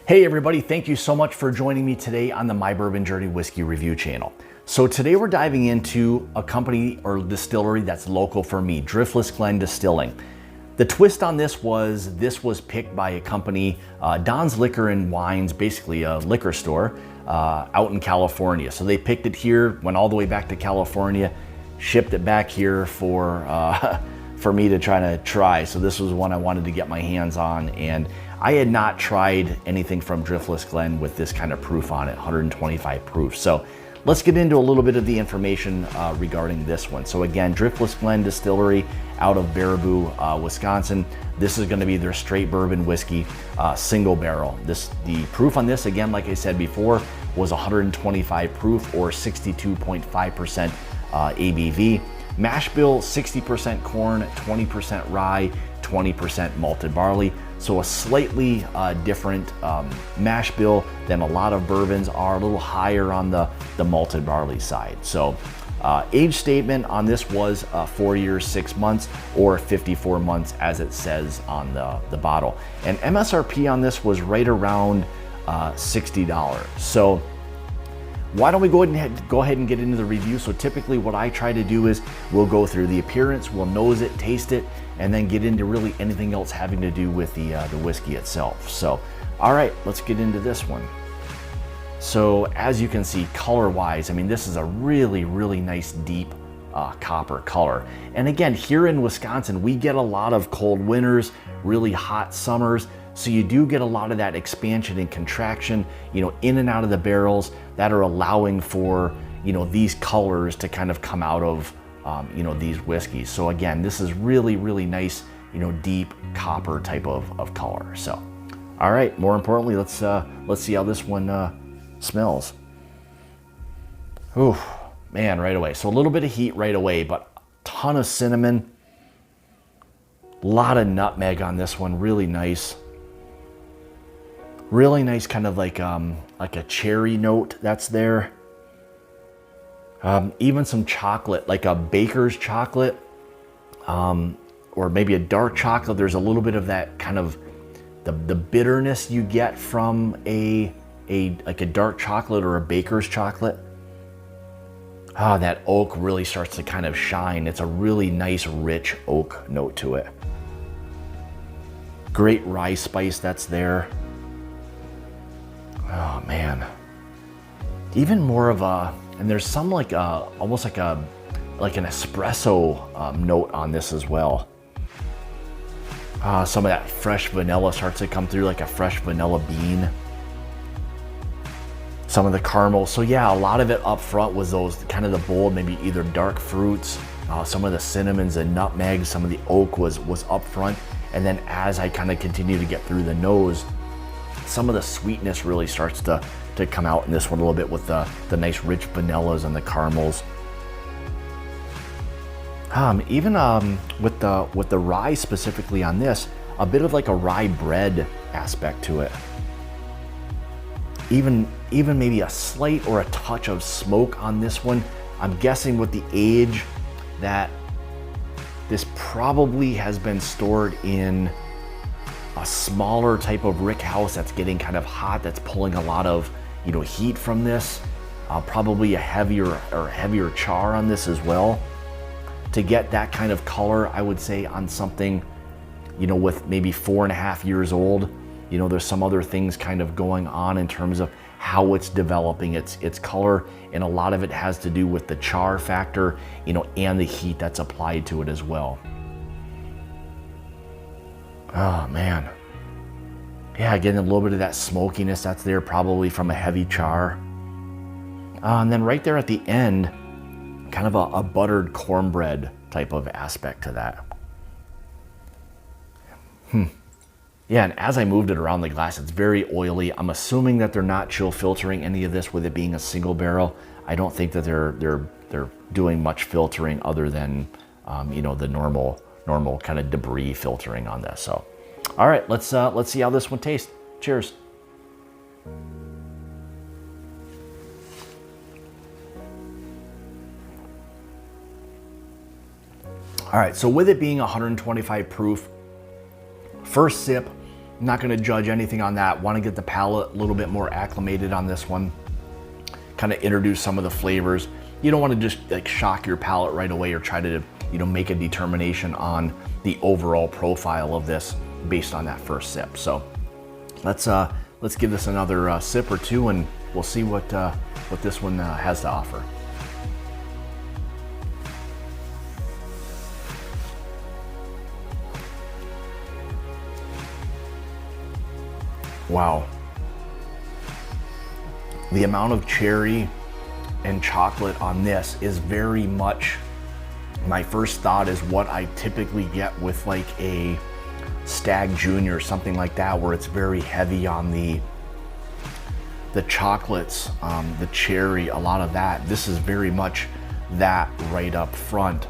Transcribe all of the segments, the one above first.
Hey everybody, thank you so much for joining me today on the My Bourbon Journey Whiskey Review channel. So today we're diving into a company or distillery that's local for me, Driftless Glen Distilling. The twist on this was picked by a company, Don's Liquor and Wines, basically a liquor store out in California. So they picked it here, went all the way back to California, shipped it back here for me to try. So this was one I wanted to get my hands on, and I had not tried anything from Driftless Glen with this kind of proof on it, 125 proof. So let's get into a little bit of the information regarding this one. So again, Driftless Glen Distillery out of Baraboo, Wisconsin. This is gonna be their straight bourbon whiskey, single barrel. The proof on this, again, like I said before, was 125 proof or 62.5% ABV. Mash bill, 60% corn, 20% rye, 20% malted barley. So a slightly different mash bill than a lot of bourbons are, a little higher on the malted barley side. So age statement on this was 4 years, 6 months, or 54 months as it says on the bottle. And MSRP on this was right around $60. So why don't we go ahead and get into the review? So typically what I try to do is we'll go through the appearance, we'll nose it, taste it, and then get into really anything else having to do with the whiskey itself. So, all right, let's get into this one. So as you can see, color-wise, I mean, this is a really, really nice deep copper color. And again, here in Wisconsin, we get a lot of cold winters, really hot summers. So you do get a lot of that expansion and contraction, you know, in and out of the barrels that are allowing for, you know, these colors to kind of come out of, you know, these whiskeys. So again, this is really, really nice, you know, deep copper type of color. So, all right, more importantly, let's see how this one smells. Ooh, man, right away. So a little bit of heat right away, but a ton of cinnamon, a lot of nutmeg on this one, really nice. Really nice kind of like a cherry note that's there. Even some chocolate, like a baker's chocolate, or maybe a dark chocolate. There's a little bit of that kind of the bitterness you get from like a dark chocolate or a baker's chocolate. That oak really starts to kind of shine. It's a really nice, rich oak note to it. Great rye spice that's there. Oh man, even more of a, and there's some like almost like an espresso note on this as well. Some of that fresh vanilla starts to come through, like a fresh vanilla bean. Some of the caramel. So yeah, a lot of it up front was those kind of the bold, maybe either dark fruits, some of the cinnamons and nutmegs, some of the oak was up front. And then as I kind of continue to get through the nose, some of the sweetness really starts to come out in this one a little bit with the nice rich vanillas and the caramels. Even with the rye specifically on this, a bit of like a rye bread aspect to it. Even maybe a slight or a touch of smoke on this one. I'm guessing with the age that this probably has been stored in a smaller type of rick house that's getting kind of hot, that's pulling a lot of, you know, heat from this. Probably a heavier char on this as well. To get that kind of color, I would say on something, you know, with maybe 4.5 years old, you know, there's some other things kind of going on in terms of how it's developing its color, and a lot of it has to do with the char factor, you know, and the heat that's applied to it as well. Oh man. Yeah, getting a little bit of that smokiness that's there, probably from a heavy char. And then right there at the end, kind of a buttered cornbread type of aspect to that. Yeah, and as I moved it around the glass, it's very oily. I'm assuming that they're not chill filtering any of this with it being a single barrel. I don't think that they're doing much filtering other than you know, the normal kind of debris filtering on this. So, all right, let's see how this one tastes. Cheers. All right, so with it being 125 proof, first sip, I'm not gonna judge anything on that. Wanna get the palate a little bit more acclimated on this one. Kind of introduce some of the flavors. You don't wanna just like shock your palate right away or try to, make a determination on the overall profile of this based on that first sip. So let's give this another sip or two, and we'll see what this one has to offer. Wow. The amount of cherry and chocolate on this is very much, my first thought is what I typically get with like a Stagg Junior or something like that, where it's very heavy on the chocolates, the cherry, a lot of that. This is very much that right up front.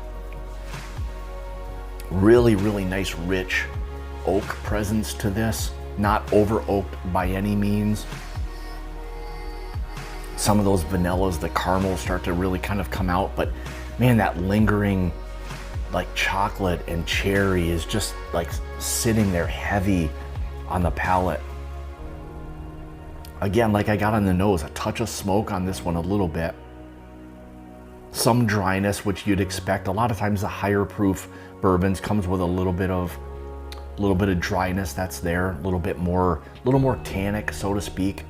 Really, really nice, rich oak presence to this. Not over oaked by any means. Some of those vanillas, the caramels start to really kind of come out, but man, that lingering like chocolate and cherry is just like sitting there heavy on the palate. Again, like I got on the nose, a touch of smoke on this one a little bit. Some dryness, which you'd expect. A lot of times the higher proof bourbons comes with a little bit of dryness that's there, a little more tannic, so to speak.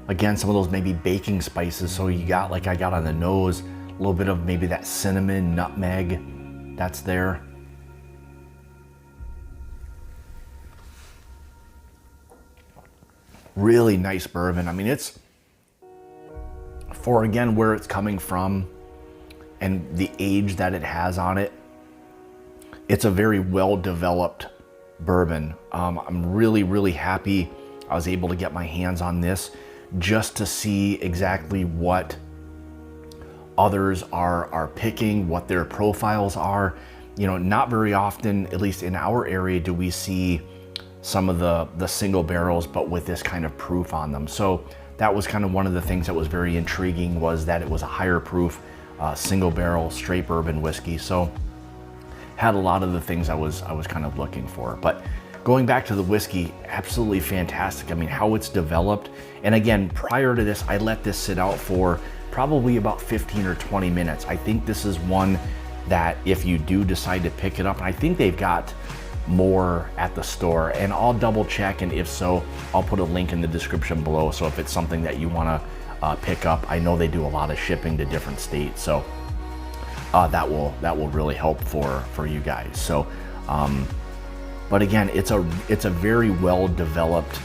Again, some of those maybe baking spices. So you got, like I got on the nose, a little bit of maybe that cinnamon, nutmeg that's there. Really nice bourbon. I mean, it's, for again, where it's coming from and the age that it has on it, it's a very well-developed bourbon. I'm really, really happy I was able to get my hands on this just to see exactly what others are picking, what their profiles are. Not very often, at least in our area, do we see some of the single barrels, but with this kind of proof on them. So that was kind of one of the things that was very intriguing, was that it was a higher proof single barrel straight bourbon whiskey. So had a lot of the things I was kind of looking for. But going back to the whiskey, absolutely fantastic. I mean, how it's developed. And again, prior to this, I let this sit out for probably about 15 or 20 minutes. I think this is one that if you do decide to pick it up, and I think they've got more at the store, and I'll double check, and if so, I'll put a link in the description below. So if it's something that you want to pick up, I know they do a lot of shipping to different states, so that will really help for you guys. So but again, it's a very well developed,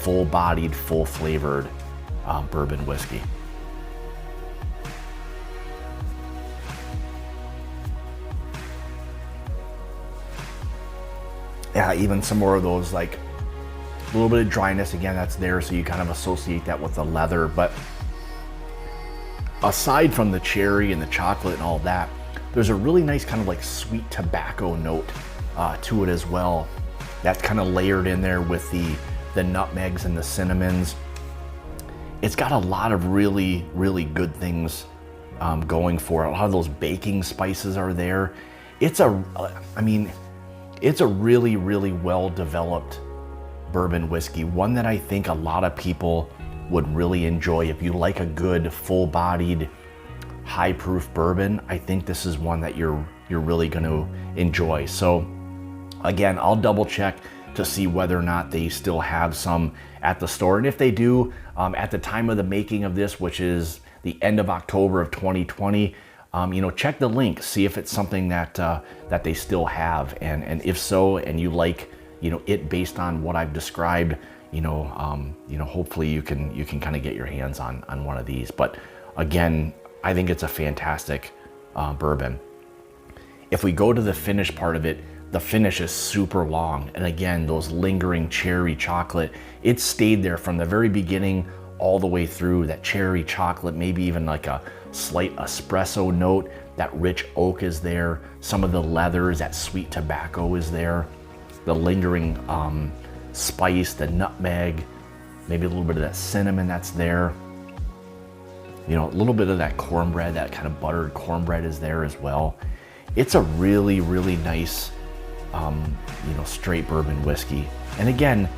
full bodied, full flavored bourbon whiskey. Yeah, even some more of those, like a little bit of dryness, again, that's there, so you kind of associate that with the leather. But aside from the cherry and the chocolate and all that, there's a really nice kind of like sweet tobacco note to it as well. That's kind of layered in there with the nutmegs and the cinnamons. It's got a lot of really, really good things going for it. A lot of those baking spices are there. It's a really, really well-developed bourbon whiskey, one that I think a lot of people would really enjoy. If you like a good, full-bodied, high-proof bourbon, I think this is one that you're really going to enjoy. So again, I'll double-check to see whether or not they still have some at the store. And if they do, at the time of the making of this, which is the end of October of 2020, check the link, see if it's something that that they still have, and if so, and you like, it based on what I've described, hopefully you can kind of get your hands on one of these. But again, I think it's a fantastic bourbon. If we go to the finish part of it, the finish is super long, and again, those lingering cherry chocolate, it stayed there from the very beginning all the way through. That cherry chocolate, maybe even like a slight espresso note. That rich oak is there. Some of the leathers, that sweet tobacco is there. The lingering spice, the nutmeg, maybe a little bit of that cinnamon that's there. A little bit of that cornbread, that kind of buttered cornbread is there as well. It's a really, really nice straight bourbon whiskey. And again,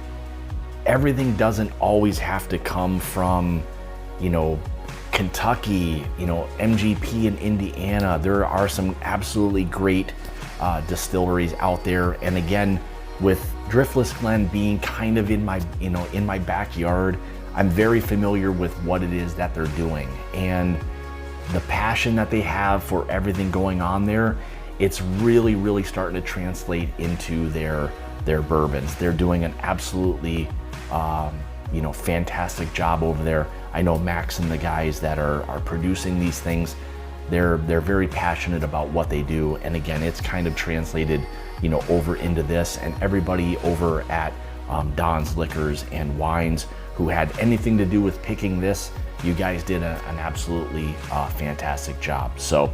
everything doesn't always have to come from, Kentucky, MGP in Indiana. There are some absolutely great distilleries out there. And again, with Driftless Glen being kind of in my backyard, I'm very familiar with what it is that they're doing. And the passion that they have for everything going on there, it's really, really starting to translate into their bourbons. They're doing an absolutely, fantastic job over there. I know Max and the guys that are producing these things, they're very passionate about what they do. And again, it's kind of translated, over into this. And everybody over at Don's Liquors and Wines who had anything to do with picking this, you guys did an absolutely fantastic job. So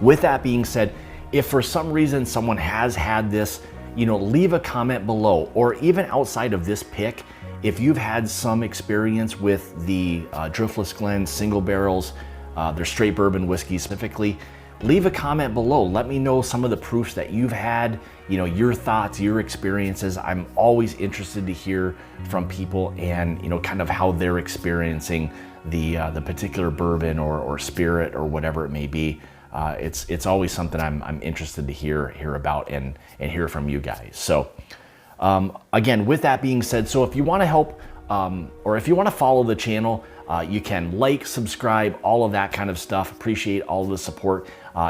with that being said, if for some reason someone has had this, leave a comment below, or even outside of this pick, if you've had some experience with the Driftless Glen single barrels, their straight bourbon whiskey specifically, leave a comment below. Let me know some of the proofs that you've had, your thoughts, your experiences. I'm always interested to hear from people and, kind of how they're experiencing the particular bourbon or spirit or whatever it may be. It's always something I'm interested to hear about and hear from you guys. So again, with that being said, so if you want to help or if you want to follow the channel, you can like, subscribe, all of that kind of stuff. Appreciate all of the support.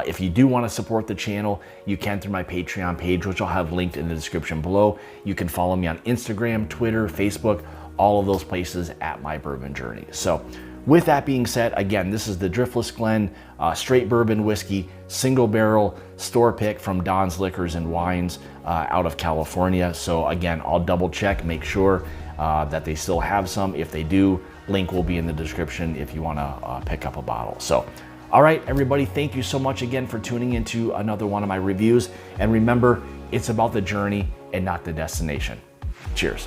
If you do want to support the channel, you can through my Patreon page, which I'll have linked in the description below. You can follow me on Instagram, Twitter, Facebook, all of those places at My Bourbon Journey. So with that being said, again, this is the Driftless Glen straight bourbon whiskey, single barrel store pick from Don's Liquors and Wines out of California. So again, I'll double check, make sure that they still have some. If they do, link will be in the description if you want to pick up a bottle. So, all right, everybody, thank you so much again for tuning into another one of my reviews. And remember, it's about the journey and not the destination. Cheers.